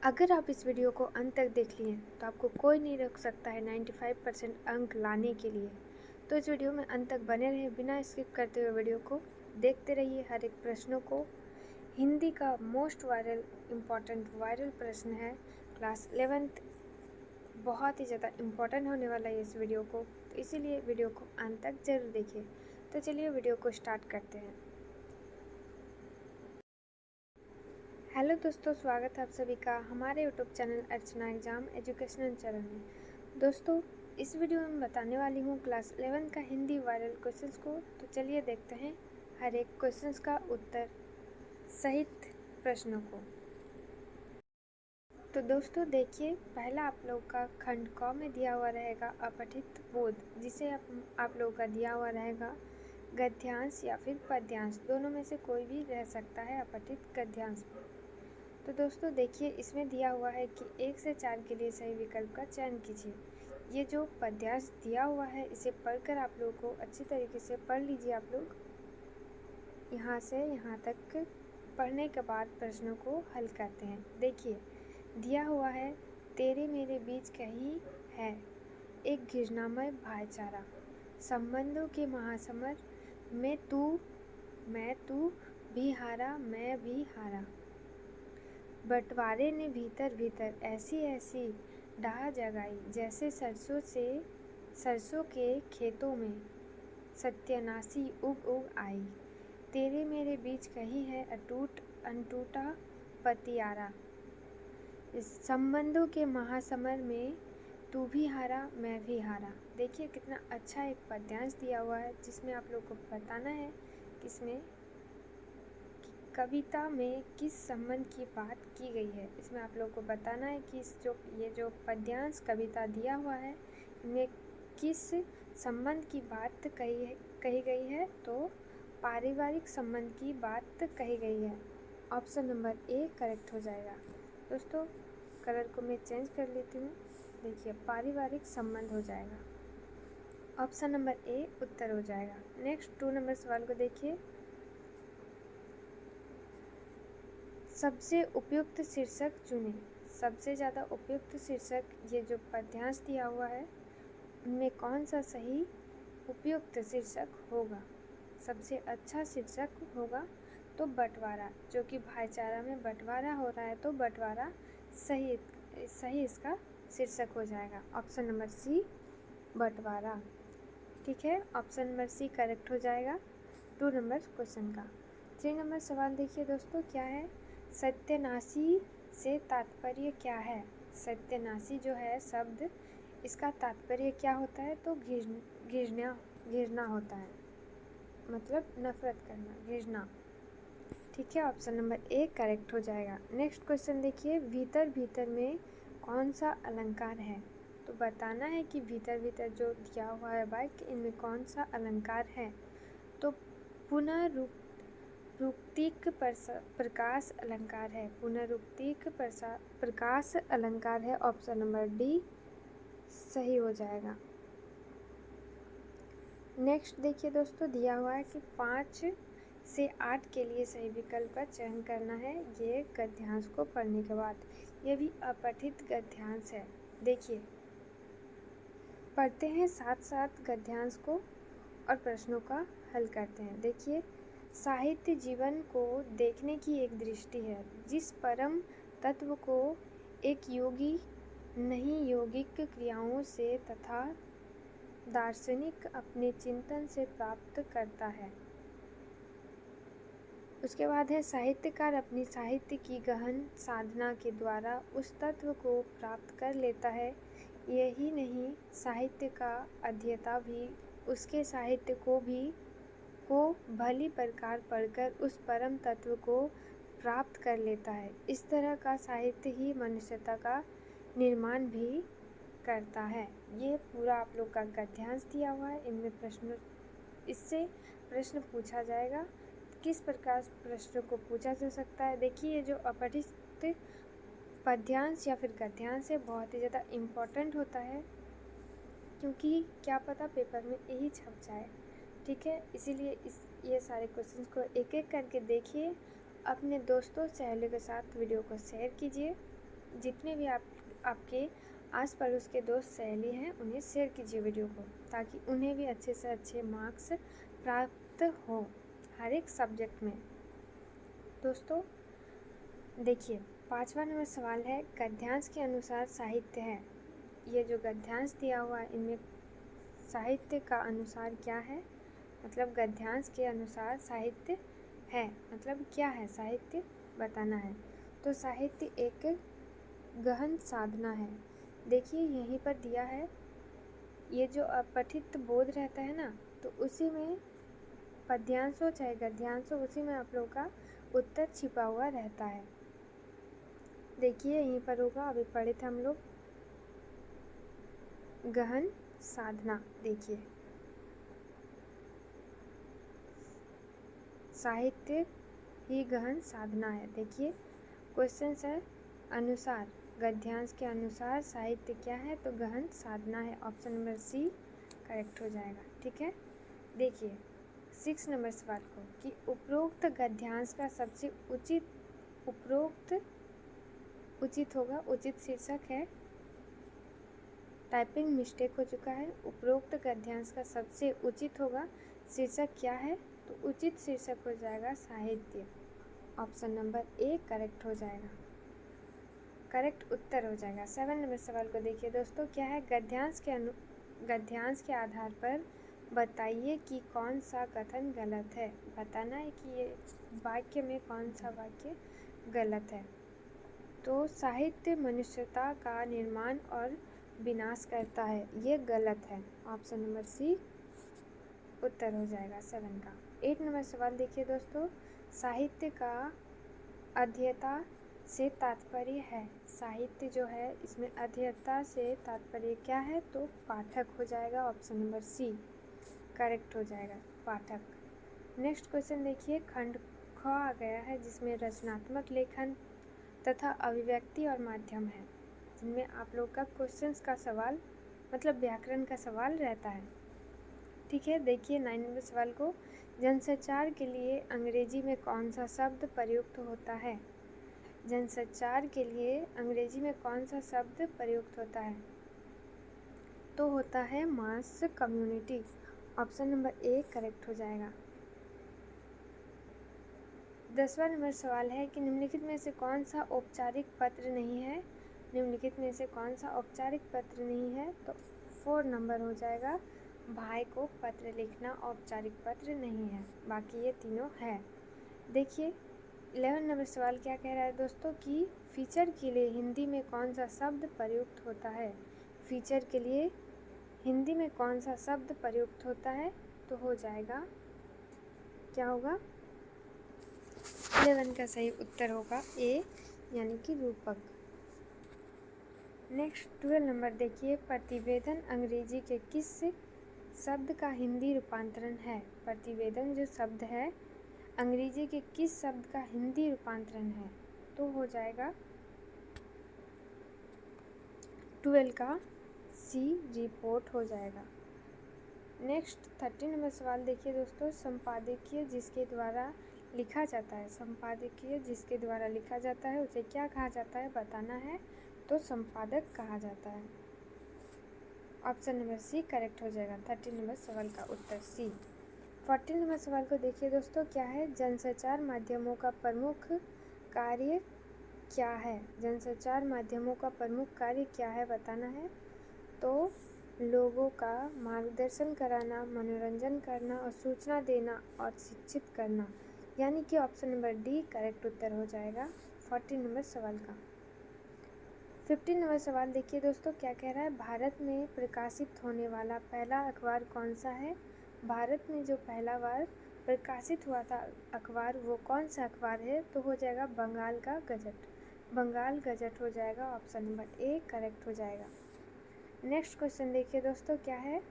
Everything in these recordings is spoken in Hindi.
अगर आप इस वीडियो को अंत तक देख लिए तो आपको कोई नहीं रोक सकता है 95% अंक लाने के लिए। तो इस वीडियो में अंत तक बने रहे, बिना स्किप करते हुए वीडियो को देखते रहिए हर एक प्रश्नों को। हिंदी का मोस्ट वायरल प्रश्न है क्लास 11th। बहुत ही ज़्यादा इम्पोर्टेंट होने वाला है इस वीडियो को, तो इसीलिए वीडियो को अंत तक ज़रूर देखिए। तो चलिए वीडियो को स्टार्ट करते हैं। हेलो दोस्तों, स्वागत है आप सभी का हमारे यूट्यूब चैनल अर्चना एग्जाम एजुकेशनल चैनल में। दोस्तों, इस वीडियो में बताने वाली हूँ क्लास 11 का हिंदी वायरल क्वेश्चंस को। तो चलिए देखते हैं हर एक क्वेश्चंस का उत्तर सहित प्रश्नों को। तो दोस्तों देखिए, पहला आप लोग का खंड क में दिया हुआ रहेगा अपठित बोध, जिसे आप लोगों का दिया हुआ रहेगा गद्यांश या फिर पद्यांश, दोनों में से कोई भी रह सकता है अपठित गद्यांश में। तो दोस्तों देखिए, इसमें दिया हुआ है कि 1 से 4 के लिए सही विकल्प का चयन कीजिए। ये जो पद्यांश दिया हुआ है इसे पढ़कर आप लोगों को अच्छी तरीके से पढ़ लीजिए। आप लोग यहाँ से यहाँ तक पढ़ने के बाद प्रश्नों को हल करते हैं। देखिए, दिया हुआ है तेरे मेरे बीच कहीं है एक घृणामय भाईचारा, संबंधों के महासमर में मैं तू भी हारा मैं भी हारा, बंटवारे ने भीतर भीतर ऐसी ऐसी डाह जगाई, जैसे सरसों के खेतों में सत्यानाशी उग उग आई, तेरे मेरे बीच कहीं है अनटूटा पतियारा, इस संबंधों के महासमर में तू भी हारा मैं भी हारा। देखिए कितना अच्छा एक पद्यांश दिया हुआ है, जिसमें आप लोग को बताना है किसमें कविता में किस संबंध की बात की गई है। इसमें आप लोगों को बताना है कि ये जो पद्यांश कविता दिया हुआ है इनमें किस संबंध की बात कही गई है। तो पारिवारिक संबंध की बात कही गई है। ऑप्शन नंबर ए करेक्ट हो जाएगा। दोस्तों, कलर को मैं चेंज कर लेती हूँ। देखिए, पारिवारिक संबंध हो जाएगा। ऑप्शन नंबर ए उत्तर हो जाएगा। नेक्स्ट 2 नंबर सवाल को देखिए। सबसे उपयुक्त शीर्षक चुनें। सबसे ज़्यादा उपयुक्त शीर्षक ये जो पद्यांश दिया हुआ है उनमें कौन सा सही उपयुक्त शीर्षक होगा। सबसे अच्छा शीर्षक होगा तो बंटवारा, जो कि भाईचारा में बंटवारा हो रहा है, तो बंटवारा सही इसका शीर्षक हो जाएगा। ऑप्शन नंबर सी बंटवारा। ठीक है, ऑप्शन नंबर सी करेक्ट हो जाएगा 2 नंबर क्वेश्चन का। 3 नंबर सवाल देखिए दोस्तों, क्या है सत्यानाशी से तात्पर्य क्या है। सत्यानाशी जो है शब्द, इसका तात्पर्य क्या होता है तो घृणा होता है, मतलब नफरत करना, घृणा। ठीक है, ऑप्शन नंबर ए करेक्ट हो जाएगा। नेक्स्ट क्वेश्चन देखिए, भीतर भीतर में कौन सा अलंकार है। तो बताना है कि भीतर भीतर जो दिया हुआ है वाक्य, इनमें कौन सा अलंकार है। तो पुनरुक्तिक प्रकाश अलंकार है। पुनरुक्तिक प्रकाश अलंकार है। ऑप्शन नंबर डी सही हो जाएगा। नेक्स्ट देखिए दोस्तों, दिया हुआ है कि 5 से 8 के लिए सही विकल्प का चयन करना है ये गद्यांश को पढ़ने के बाद। ये भी अपठित गद्यांश है। देखिए, पढ़ते हैं साथ साथ गद्यांश को और प्रश्नों का हल करते हैं। देखिए, साहित्य जीवन को देखने की एक दृष्टि है, जिस परम तत्व को एक योगी नहीं यौगिक क्रियाओं से तथा दार्शनिक अपने चिंतन से प्राप्त करता है। उसके बाद है साहित्यकार अपनी साहित्य की गहन साधना के द्वारा उस तत्व को प्राप्त कर लेता है। यही नहीं, साहित्य का अध्येता भी उसके साहित्य को भली प्रकार पढ़कर उस परम तत्व को प्राप्त कर लेता है। इस तरह का साहित्य ही मनुष्यता का निर्माण भी करता है। ये पूरा आप लोग का गद्यांश दिया हुआ है। इससे प्रश्न पूछा जाएगा। किस प्रकार प्रश्नों को पूछा जा सकता है। देखिए, ये जो अपठित पद्यांश या फिर गद्यांश है बहुत ही ज़्यादा इम्पोर्टेंट होता है, क्योंकि क्या पता पेपर में यही छप जाए। ठीक है, इसीलिए ये सारे क्वेश्चंस को एक एक करके देखिए। अपने दोस्तों सहेलियों के साथ वीडियो को शेयर कीजिए। जितने भी आपके आस पड़ोस के दोस्त सहेली हैं उन्हें शेयर कीजिए वीडियो को, ताकि उन्हें भी अच्छे से अच्छे मार्क्स प्राप्त हो हर एक सब्जेक्ट में। दोस्तों देखिए 5वां नंबर सवाल है, गद्यांश के अनुसार साहित्य है। ये जो गद्यांश दिया हुआ है इनमें साहित्य का अनुसार क्या है, मतलब गद्यांश के अनुसार साहित्य है मतलब क्या है, साहित्य बताना है। तो साहित्य एक गहन साधना है। देखिए यहीं पर दिया है, ये जो अपठित बोध रहता है ना, तो उसी में पद्यांश हो चाहे गद्यांश हो, उसी में आप लोगों का उत्तर छिपा हुआ रहता है। देखिए यहीं पर होगा, अभी पढ़े थे हम लोग गहन साधना। देखिए साहित्य ही गहन साधना है। देखिए क्वेश्चन है अनुसार, गद्यांश के अनुसार साहित्य क्या है, तो गहन साधना है। ऑप्शन नंबर सी करेक्ट हो जाएगा। ठीक है, देखिए 6 नंबर सवाल को कि उपरोक्त गद्यांश का सबसे उचित होगा, उचित शीर्षक है, टाइपिंग मिस्टेक हो चुका है। उपरोक्त गद्यांश का सबसे उचित होगा शीर्षक क्या है, तो उचित शीर्षक हो जाएगा साहित्य। ऑप्शन नंबर ए करेक्ट हो जाएगा, करेक्ट उत्तर हो जाएगा। 7 नंबर सवाल को देखिए दोस्तों, क्या है, गद्यांश के आधार पर बताइए कि कौन सा कथन गलत है। बताना है कि ये वाक्य में कौन सा वाक्य गलत है। तो साहित्य मनुष्यता का निर्माण और विनाश करता है, ये गलत है। ऑप्शन नंबर सी उत्तर हो जाएगा 7 का। 8 नंबर सवाल देखिए दोस्तों, साहित्य का अध्येता से तात्पर्य है। साहित्य जो है इसमें अध्येता से तात्पर्य क्या है, तो पाठक हो जाएगा। ऑप्शन नंबर सी करेक्ट हो जाएगा, पाठक। नेक्स्ट क्वेश्चन देखिए, खंड ख आ गया है जिसमें रचनात्मक लेखन तथा अभिव्यक्ति और माध्यम है, जिनमें आप लोग का क्वेश्चंस का सवाल मतलब व्याकरण का सवाल रहता है। ठीक है, देखिए 9 नंबर सवाल को, जनसंचार के लिए अंग्रेजी में कौन सा शब्द प्रयुक्त होता है। जनसंचार के लिए अंग्रेजी में कौन सा शब्द प्रयुक्त होता है, तो होता है mass community. Option number A correct हो जाएगा। 10वां नंबर सवाल है कि निम्नलिखित में से कौन सा औपचारिक पत्र नहीं है। निम्नलिखित में से कौन सा औपचारिक पत्र नहीं है, तो 4 नंबर हो जाएगा, भाई को पत्र लिखना औपचारिक पत्र नहीं है, बाकी ये तीनों है। देखिए 11 नंबर सवाल क्या कह रहा है दोस्तों, कि फीचर के लिए हिंदी में कौन सा शब्द प्रयुक्त होता है। फीचर के लिए हिंदी में कौन सा शब्द प्रयुक्त होता है, तो हो जाएगा, क्या होगा, 11 का सही उत्तर होगा ए, यानी कि रूपक। नेक्स्ट 12 नंबर देखिए, प्रतिवेदन अंग्रेजी के किस शब्द का हिंदी रूपांतरण है। प्रतिवेदन जो शब्द है अंग्रेजी के किस शब्द का हिंदी रूपांतरण है, तो हो जाएगा 12 का सी रिपोर्ट हो जाएगा। नेक्स्ट 13 नंबर सवाल देखिए दोस्तों, संपादकीय जिसके द्वारा लिखा जाता है, संपादकीय जिसके द्वारा लिखा जाता है उसे क्या कहा जाता है, बताना है, तो संपादक कहा जाता है। ऑप्शन नंबर सी करेक्ट हो जाएगा, 13 नंबर सवाल का उत्तर सी। 14 नंबर सवाल को देखिए दोस्तों, क्या है, जनसंचार माध्यमों का प्रमुख कार्य क्या है। जनसंचार माध्यमों का प्रमुख कार्य क्या है, बताना है, तो लोगों का मार्गदर्शन कराना, मनोरंजन करना और सूचना देना और शिक्षित करना, यानी कि ऑप्शन नंबर डी करेक्ट उत्तर हो जाएगा 14 नंबर सवाल का। 15 नंबर सवाल देखिए दोस्तों, क्या कह रहा है, भारत में प्रकाशित होने वाला पहला अखबार कौन सा है। भारत में जो पहला बार प्रकाशित हुआ था अखबार, वो कौन सा अखबार है, तो हो जाएगा बंगाल का गजट। बंगाल गजट हो जाएगा, ऑप्शन नंबर ए करेक्ट हो जाएगा। नेक्स्ट क्वेश्चन देखिए दोस्तों, क्या है,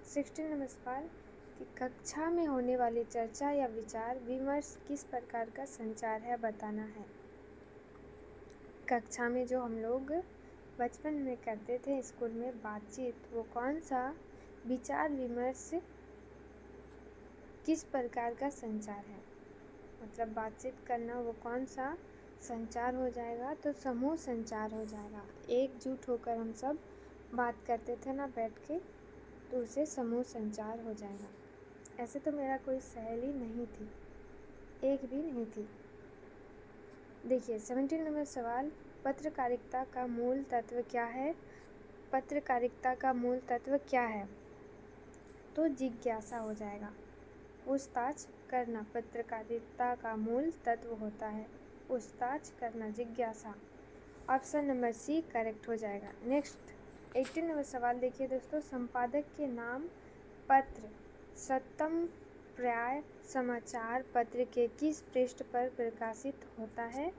16 नंबर सवाल कि कक्षा में होने वाली चर्चा या विचार विमर्श किस प्रकार का संचार है, बताना है। कक्षा में जो हम लोग बचपन में करते थे स्कूल में बातचीत, वो कौन सा विचार विमर्श किस प्रकार का संचार है, मतलब बातचीत करना वो कौन सा संचार हो जाएगा तो समूह संचार हो जाएगा। एकजुट होकर हम सब बात करते थे ना बैठ के, तो उसे समूह संचार हो जाएगा। ऐसे तो मेरा कोई सहेली नहीं थी, एक भी नहीं थी। देखिए 17 नंबर सवाल, पत्रकारिता का मूल तत्व क्या है? पत्रकारिता का मूल तत्व क्या है? तो जिज्ञासा हो जाएगा। पूछताछ करना पत्रकारिता का मूल तत्व होता है। पूछताछ करना, जिज्ञासा। ऑप्शन नंबर सी करेक्ट हो जाएगा। नेक्स्ट 18 नंबर सवाल देखिए दोस्तों, संपादक के नाम पत्र सत्यम प्राय समाचार पत्र के किस पृष्ठ पर प्रकाशित होता है?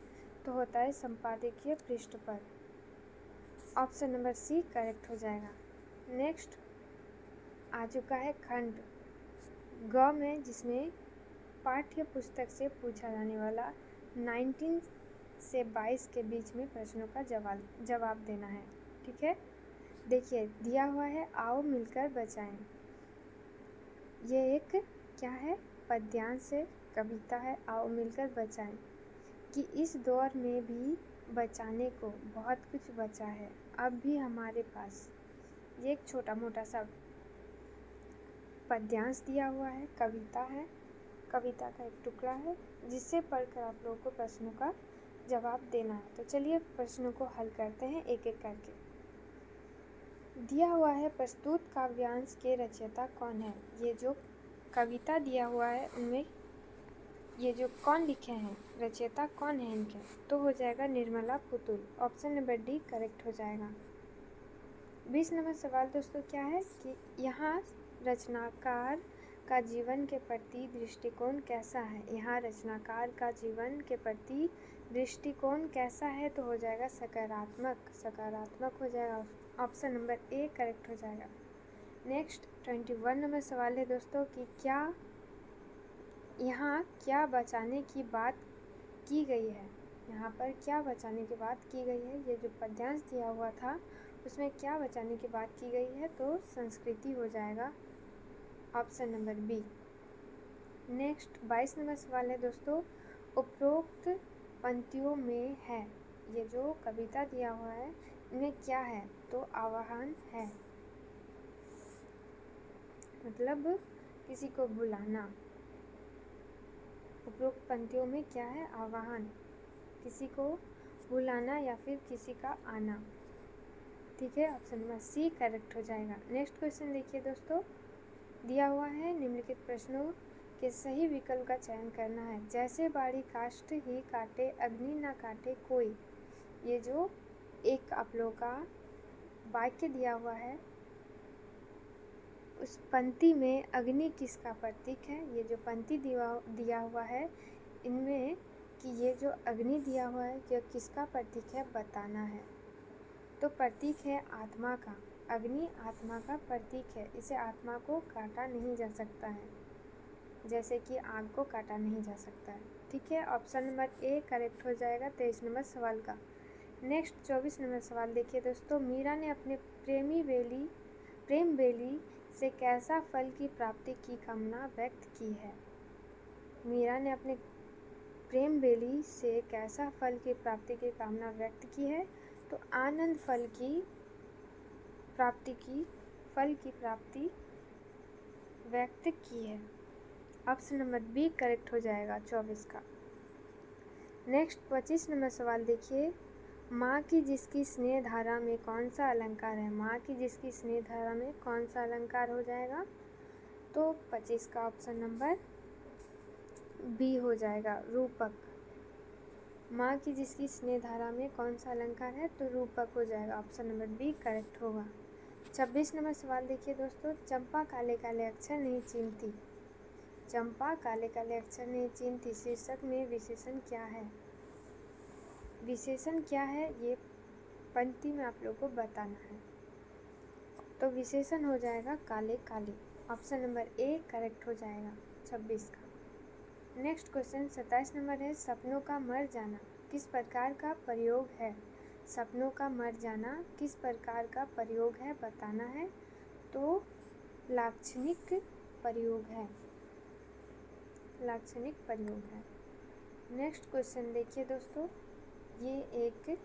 तो होता है संपादकीय पृष्ठ पर। ऑप्शन नंबर सी करेक्ट हो जाएगा। नेक्स्ट आ चुका है खंड ग में, जिसमें पाठ्य पुस्तक से पूछा जाने वाला 19 से 22 के बीच में प्रश्नों का जवाब देना है। ठीक है, देखिए दिया हुआ है, आओ मिलकर बचाएं। ये एक क्या है? पद्यांश है, कविता है, आओ मिलकर बचाएं। कि इस दौर में भी बचाने को बहुत कुछ बचा है अब भी हमारे पास। ये एक छोटा मोटा सा पद्यांश दिया हुआ है, कविता है, कविता का एक टुकड़ा है, जिससे पढ़कर आप लोगों को प्रश्नों का जवाब देना है। तो चलिए प्रश्नों को हल करते हैं एक एक करके। दिया हुआ है, प्रस्तुत काव्यांश के रचयिता कौन है? ये जो कविता दिया हुआ है उनमें ये जो कौन लिखे हैं, रचयिता कौन है इनके? तो हो जाएगा Nirmala Putul. Option number D correct हो जाएगा। 20 नंबर सवाल दोस्तों क्या है कि यहाँ रचनाकार का जीवन के प्रति दृष्टिकोण कैसा है? यहाँ रचनाकार का जीवन के प्रति दृष्टिकोण कैसा है? तो हो जाएगा सकारात्मक। सकारात्मक हो जाएगा। ऑप्शन नंबर ए करेक्ट हो जाएगा। नेक्स्ट 21 नंबर सवाल है दोस्तों कि क्या यहाँ क्या बचाने की बात की गई है? यहाँ पर क्या बचाने की बात की गई है? ये जो पद्यांश दिया हुआ था उसमें क्या बचाने की बात की गई है? तो संस्कृति हो जाएगा। Option number B. Next 22 number सवाल है दोस्तों, उपरोक्त पंक्तियों में है, ये जो कविता दिया हुआ है इनमें क्या है? तो आह्वान है, मतलब किसी को बुलाना। उपरोक्त पंक्तियों में क्या है? आह्वान, किसी को बुलाना या फिर किसी का आना। ठीक है, ऑप्शन नंबर सी करेक्ट हो जाएगा। नेक्स्ट क्वेश्चन देखिए दोस्तों, दिया हुआ है, निम्नलिखित प्रश्नों के सही विकल्प का चयन करना है। जैसे बाड़ी काष्ठ ही काटे अग्नि न काटे कोई। ये जो एक आप लोगों का वाक्य दिया हुआ है उस पंक्ति में अग्नि किसका प्रतीक है? ये जो पंक्ति दिया हुआ है इनमें कि ये जो अग्नि दिया हुआ है यह किसका प्रतीक है बताना है। तो प्रतीक है आत्मा का। अग्नि आत्मा का प्रतीक है, इसे आत्मा को काटा नहीं जा सकता है, जैसे कि आग को काटा नहीं जा सकता है। ठीक है, ऑप्शन नंबर ए करेक्ट हो जाएगा 23 नंबर सवाल का। नेक्स्ट 24 नंबर सवाल देखिए दोस्तों, मीरा ने अपने प्रेम बेली से कैसा फल की प्राप्ति की कामना व्यक्त की है? मीरा ने अपने प्रेम बेली से कैसा फल की प्राप्ति की कामना व्यक्त की है? तो आनंद फल की प्राप्ति व्यक्त की है। ऑप्शन नंबर बी करेक्ट हो जाएगा 24 का। नेक्स्ट 25 नंबर सवाल देखिए, माँ की जिसकी स्नेह धारा में कौन सा अलंकार है? माँ की जिसकी स्नेह धारा में कौन सा अलंकार हो जाएगा? तो 25 का ऑप्शन नंबर बी हो जाएगा, रूपक। माँ की जिसकी स्नेह धारा में कौन सा अलंकार है? तो रूपक हो जाएगा। ऑप्शन नंबर बी करेक्ट होगा। 26 नंबर सवाल देखिए दोस्तों, चंपा काले काले अक्षर नहीं चीनती। चंपा काले काले अक्षर नहीं चीनती शीर्षक में विशेषण क्या है? विशेषण क्या है ये पंक्ति में आप लोगों को बताना है। तो विशेषण हो जाएगा काले काले। ऑप्शन नंबर ए करेक्ट हो जाएगा 26 का। नेक्स्ट क्वेश्चन 27 नंबर है, सपनों का मर जाना किस प्रकार का प्रयोग है? सपनों का मर जाना किस प्रकार का प्रयोग है बताना है। तो लाक्षणिक प्रयोग है, लाक्षणिक प्रयोग है। नेक्स्ट क्वेश्चन देखिए दोस्तों, ये एक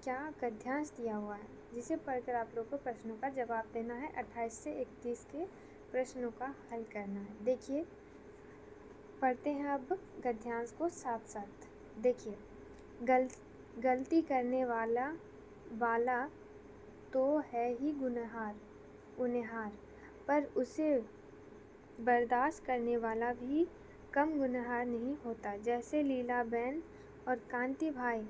क्या गद्यांश दिया हुआ है जिसे पढ़कर आप लोग को प्रश्नों का जवाब देना है। 28 से 31 के प्रश्नों का हल करना है। देखिए, पढ़ते हैं अब गद्यांश को साथ साथ। देखिए, गलती करने वाला तो है ही गुनहगार, पर उसे बर्दाश्त करने वाला भी कम गुनहगार नहीं होता। जैसे लीलाबेन और कांति भाई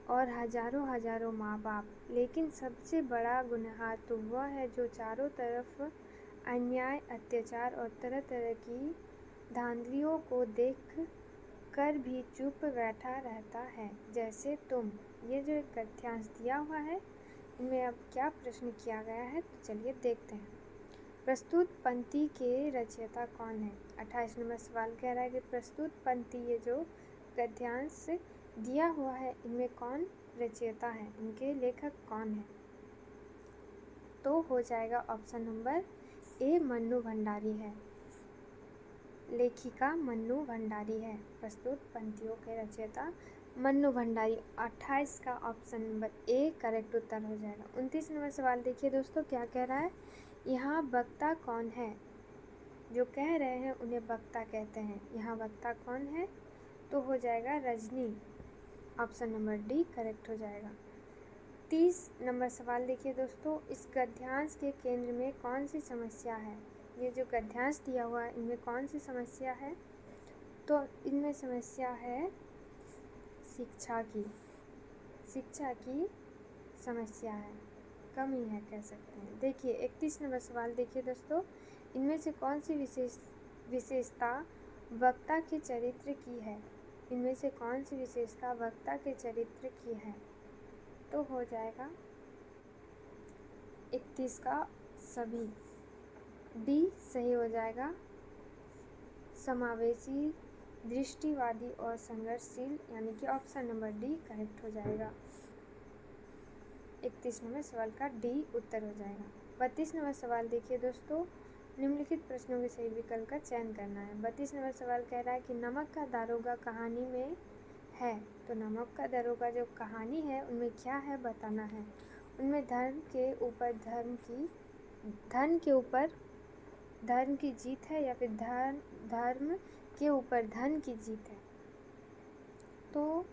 और हजारों माँ बाप। लेकिन सबसे बड़ा गुनहगार तो वह है जो चारों तरफ अन्याय, अत्याचार और तरह तरह की धांधलियों को देख कर भी चुप बैठा रहता है, जैसे तुम। ये जो एक गद्यांश दिया हुआ है, इनमें अब क्या प्रश्न किया गया है, तो चलिए देखते हैं। प्रस्तुत पंक्ति के रचयिता कौन है? 28 नंबर सवाल कह रहा है कि प्रस्तुत पंक्ति, ये जो गद्यांश दिया हुआ है, इनमें कौन रचयिता है, इनके लेखक कौन है? तो हो जाएगा ऑप्शन नंबर ए, मन्नू भंडारी है। लेखिका मन्नू भंडारी है। प्रस्तुत पंक्तियों के रचयिता मन्नू भंडारी। 28 का ऑप्शन नंबर ए करेक्ट उत्तर हो जाएगा। 29 नंबर सवाल देखिए दोस्तों, क्या कह रहा है? यहाँ वक्ता कौन है? जो कह रहे हैं उन्हें वक्ता कहते हैं। यहाँ वक्ता कौन है? तो हो जाएगा Rajni. Option number D correct हो जाएगा। 30 नंबर सवाल देखिए दोस्तों, इस गद्यांश के केंद्र में कौन सी समस्या है? ये जो गद्यांश दिया हुआ है, इनमें कौन सी समस्या है? तो इनमें समस्या है शिक्षा की समस्या है, कमी है कह सकते हैं। देखिए 31 नंबर सवाल देखिए दोस्तों, इनमें से कौन सी विशेषता वक्ता के चरित्र की है? इनमें से कौन सी विशेषता वक्ता के चरित्र की है? तो हो जाएगा 31 का सभी। डी सही हो जाएगा। समावेशी, दृष्टिवादी और संघर्षशील, यानी कि ऑप्शन नंबर डी करेक्ट हो जाएगा। 31 नंबर सवाल का डी उत्तर हो जाएगा। 32 नंबर सवाल देखिए दोस्तों, निम्नलिखित प्रश्नों के सही विकल्प का चयन करना है। 32 नंबर सवाल कह रहा है कि नमक का दारोगा कहानी में है। तो नमक का दारोगा जो कहानी है, उनमें क्या है बताना है। उनमें धन के ऊपर धर्म की जीत है, या फिर धर्म के ऊपर धन की जीत है। तो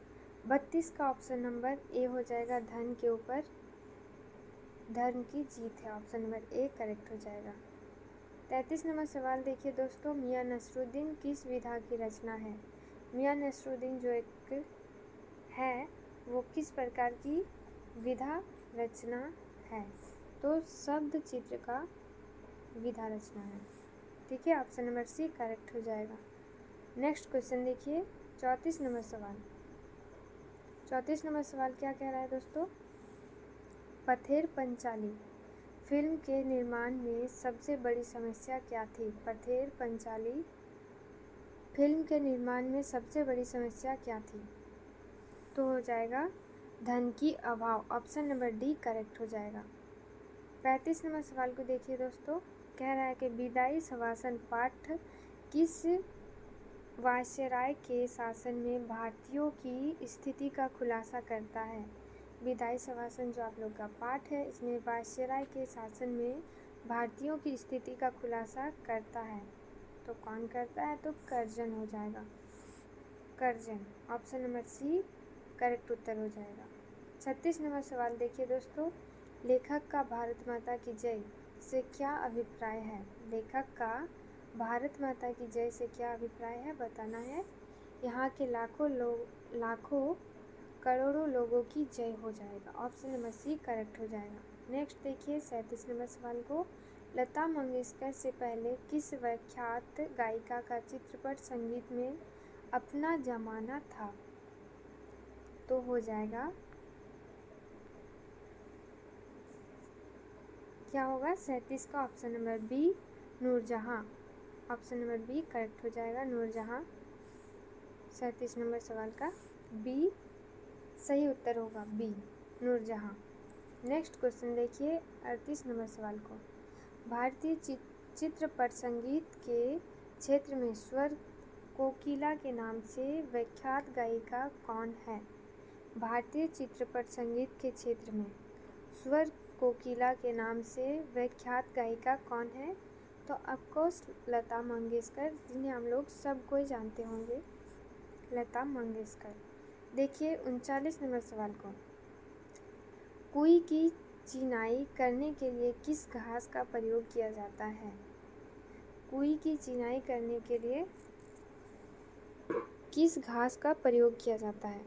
32 का ऑप्शन नंबर ए हो जाएगा, धन के ऊपर धर्म की जीत है। ऑप्शन नंबर ए करेक्ट हो जाएगा। 33 नंबर सवाल देखिए दोस्तों, मियां नसरुद्दीन किस विधा की रचना है? मियां नसरुद्दीन जो एक है, वो किस प्रकार की विधा रचना है? तो शब्द चित्र का विधा रचना है। ठीक है, ऑप्शन नंबर सी करेक्ट हो जाएगा। नेक्स्ट क्वेश्चन देखिए, 34 नंबर सवाल। 34 नंबर सवाल क्या कह रहा है दोस्तों? पथेर पंचाली फिल्म के निर्माण में सबसे बड़ी समस्या क्या थी? पथेर पंचाली फिल्म के निर्माण में सबसे बड़ी समस्या क्या थी? तो हो जाएगा धन की अभाव। ऑप्शन नंबर डी करेक्ट हो जाएगा। 35 नंबर सवाल को देखिए दोस्तों, कह रहा है कि विदाई शवासन पाठ किस वायसराय के शासन में भारतीयों की स्थिति का खुलासा करता है? विदाई शवासन जो आप लोग का पाठ है, इसमें वायसराय के शासन में भारतीयों की स्थिति का खुलासा करता है। तो कौन करता है? तो कर्जन हो जाएगा। Curzon. Option number C correct उत्तर हो जाएगा। 36 नंबर सवाल देखिए दोस्तों, लेखक का भारत माता की जय से क्या अभिप्राय है? लेखक का भारत माता की जय से क्या अभिप्राय है बताना है। यहाँ के लाखों करोड़ों लोगों की जय हो जाएगा। ऑप्शन नंबर सी करेक्ट हो जाएगा। नेक्स्ट देखिए 37 नंबर सवाल को, लता मंगेशकर से पहले किस विख्यात गायिका का चित्रपट संगीत में अपना जमाना था? तो हो जाएगा, क्या होगा? 37 का option number B Nurjahan. Option number B correct हो जाएगा, नूरजहां। 37 नंबर सवाल का बी सही उत्तर होगा, बी नूरजहां। नेक्स्ट क्वेश्चन देखिए 38 नंबर सवाल को, भारतीय चित्रपट संगीत के क्षेत्र में स्वर कोकिला के नाम से विख्यात गायिका कौन है? भारतीय चित्रपट संगीत के क्षेत्र में स्वर कोकिला के नाम से विख्यात गायिका कौन है? तो ऑफकोर्स लता मंगेशकर, जिन्हें हम लोग सब कोई जानते होंगे, लता मंगेशकर। देखिए 39 नंबर सवाल को, कुई की चिनाई करने के लिए किस घास का प्रयोग किया जाता है? कुई की चिनाई करने के लिए किस घास का प्रयोग किया जाता है?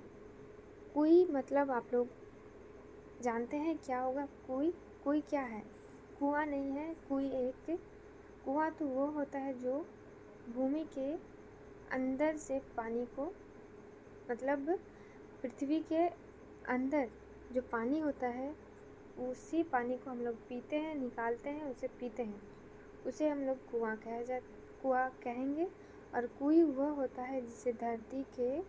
कुई मतलब आप लोग जानते हैं क्या होगा? कुई कुई क्या है? कुआं नहीं है। कुई एक कुआं तो वो होता है जो भूमि के अंदर से पानी को, मतलब पृथ्वी के अंदर जो पानी होता है उसी पानी को हम लोग पीते हैं, निकालते हैं, उसे पीते हैं, उसे हम लोग कुआं कहेंगे। और कुई वह होता है जिसे धरती के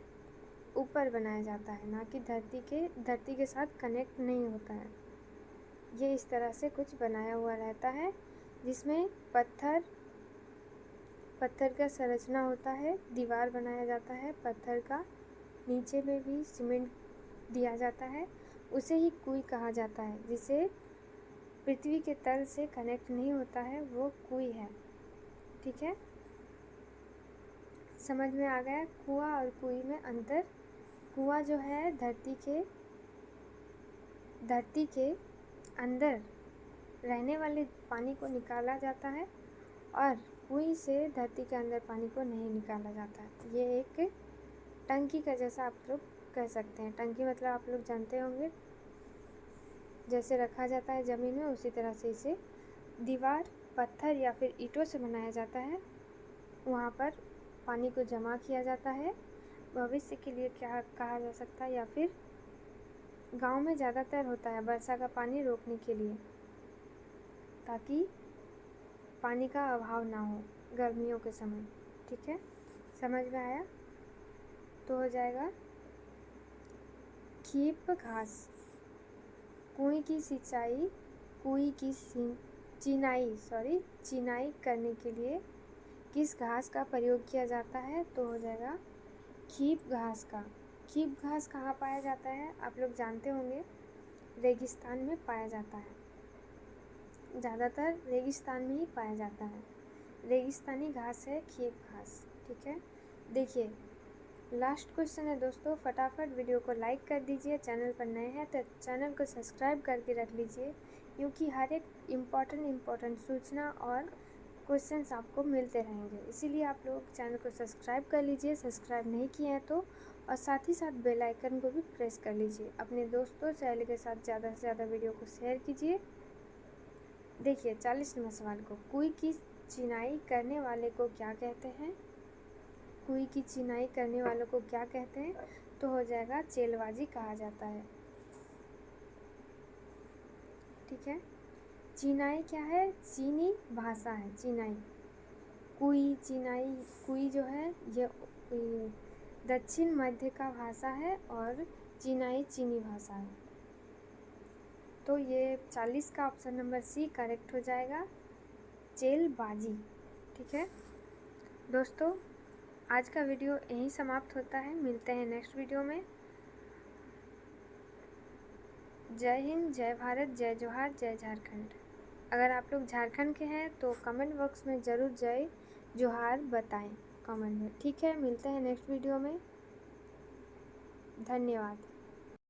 ऊपर बनाया जाता है, ना कि धरती के साथ कनेक्ट नहीं होता है। ये इस तरह से कुछ बनाया हुआ रहता है जिसमें पत्थर का संरचना होता है, दीवार बनाया जाता है पत्थर का, नीचे में भी सीमेंट दिया जाता है, उसे ही कुई कहा जाता है। जिसे पृथ्वी के तल से कनेक्ट नहीं होता है वो कुई है। ठीक है, समझ में आ गया कुआं और कुई में अंतर? कुआं जो है धरती के अंदर रहने वाले पानी को निकाला जाता है, और कुई से धरती के अंदर पानी को नहीं निकाला जाता है। ये एक टंकी का जैसा आप लोग कह सकते हैं। टंकी मतलब आप लोग जानते होंगे, जैसे रखा जाता है ज़मीन में, उसी तरह से इसे दीवार पत्थर या फिर ईंटों से बनाया जाता है। वहाँ पर पानी को जमा किया जाता है, भविष्य के लिए क्या कहा जा सकता है, या फिर गांव में ज़्यादातर होता है वर्षा का पानी रोकने के लिए, ताकि पानी का अभाव ना हो गर्मियों के समय। ठीक है, समझ में आया? तो हो जाएगा खीप घास। कुई की चिनाई करने के लिए किस घास का प्रयोग किया जाता है? तो हो जाएगा खीप घास का। खीप घास कहाँ पाया जाता है? आप लोग जानते होंगे, रेगिस्तान में पाया जाता है, ज़्यादातर रेगिस्तान में ही पाया जाता है। रेगिस्तानी घास है खीप घास। ठीक है, देखिए लास्ट क्वेश्चन है दोस्तों, फटाफट वीडियो को लाइक कर दीजिए। चैनल पर नए हैं तो चैनल को सब्सक्राइब करके रख लीजिए, क्योंकि हर एक इम्पॉर्टेंट सूचना और क्वेश्चंस आपको मिलते रहेंगे। इसीलिए आप लोग चैनल को सब्सक्राइब कर लीजिए, सब्सक्राइब नहीं किए हैं तो, और साथ ही साथ बेल आइकन को भी प्रेस कर लीजिए। अपने दोस्तों सहेली के साथ ज़्यादा से ज़्यादा वीडियो को शेयर कीजिए। देखिए 40 नंबर सवाल को, कुई की चिनाई करने वाले को क्या कहते हैं? कुई की चिनाई करने वालों को क्या कहते हैं? तो हो जाएगा चेलबाजी कहा जाता है। ठीक है, चिनाई क्या है? चीनी भाषा है चिनाई। कुई जो है ये दक्षिण मध्य का भाषा है, और चिनाई चीनी भाषा है। तो ये 40 का ऑप्शन नंबर सी करेक्ट हो जाएगा, चेलबाजी। ठीक है दोस्तों, आज का वीडियो यहीं समाप्त होता है। मिलते हैं नेक्स्ट वीडियो में। जय हिंद, जय भारत, जय जोहार, जय झारखंड। अगर आप लोग झारखंड के हैं तो कमेंट बॉक्स में ज़रूर जय जोहार बताएं कमेंट में। ठीक है, मिलते हैं नेक्स्ट वीडियो में। धन्यवाद।